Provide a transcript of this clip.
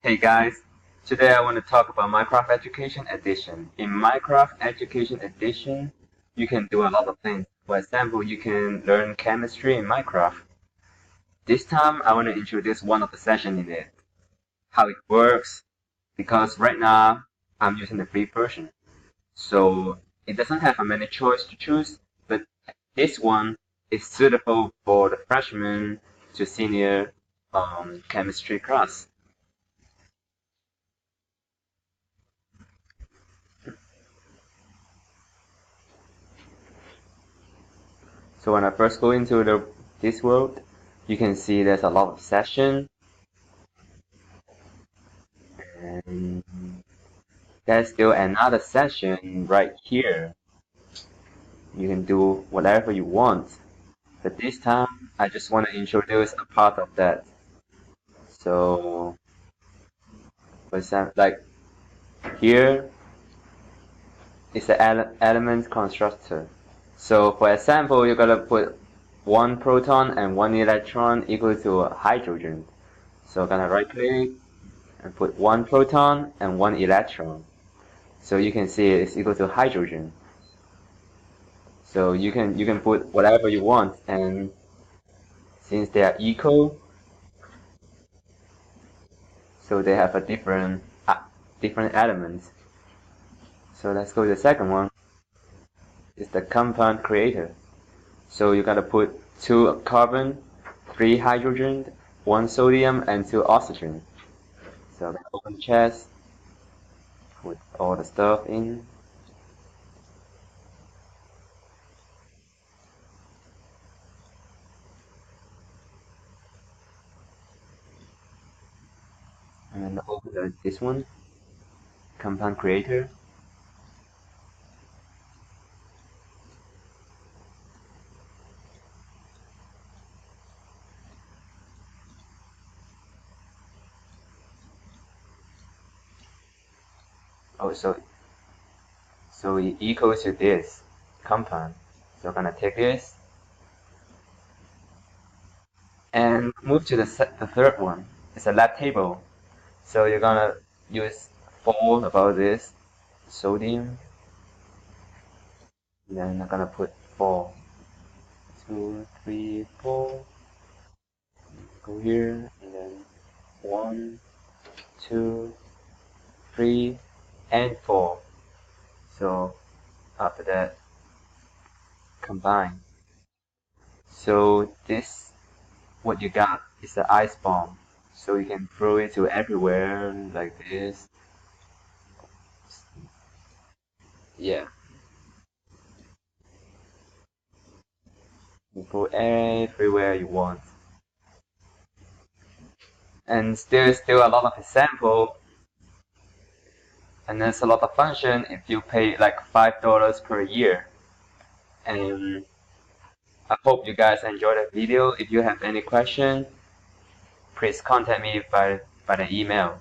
Hey guys, today I want to talk about Minecraft Education Edition. In Minecraft Education Edition, you can do a lot of things. For example, you can learn chemistry in Minecraft. This time, I want to introduce one of the sessions in it, how it works, because right now, I'm using the free version. So, it doesn't have a many choice to choose, but this one is suitable for the freshman to senior chemistry class. So when I first go into this world, you can see there's a lot of session, and there's still another session right here. You can do whatever you want, but this time I just want to introduce a part of that. So, for example, like here is the element constructor. So for example, you're gonna put one proton and one electron equal to hydrogen. So I'm gonna right click and put one proton and one electron. So you can see it's equal to hydrogen. So you can put whatever you want, and since they are equal, so they have a different elements. So let's go to the second one. It's the compound creator. So you gotta put two carbon, three hydrogen, one sodium, and two oxygen. So I'm gonna open the chest, put all the stuff in. And then open this one, compound creator. Oh, so it equals to this compound. So I'm gonna take this and move to the third one. It's a lab table. So you're gonna use 4 about this sodium. And then I'm gonna put 4. 2, 3, 4. Go here and then 1, 2, 3, and 4. So after that, combine. So this what you got is the ice bomb. So you can throw it to everywhere like this. Yeah, you throw everywhere you want. And there's still a lot of example, and there's a lot of function if you pay like $5 per year. And I hope you guys enjoyed the video. If you have any question, please contact me by the email.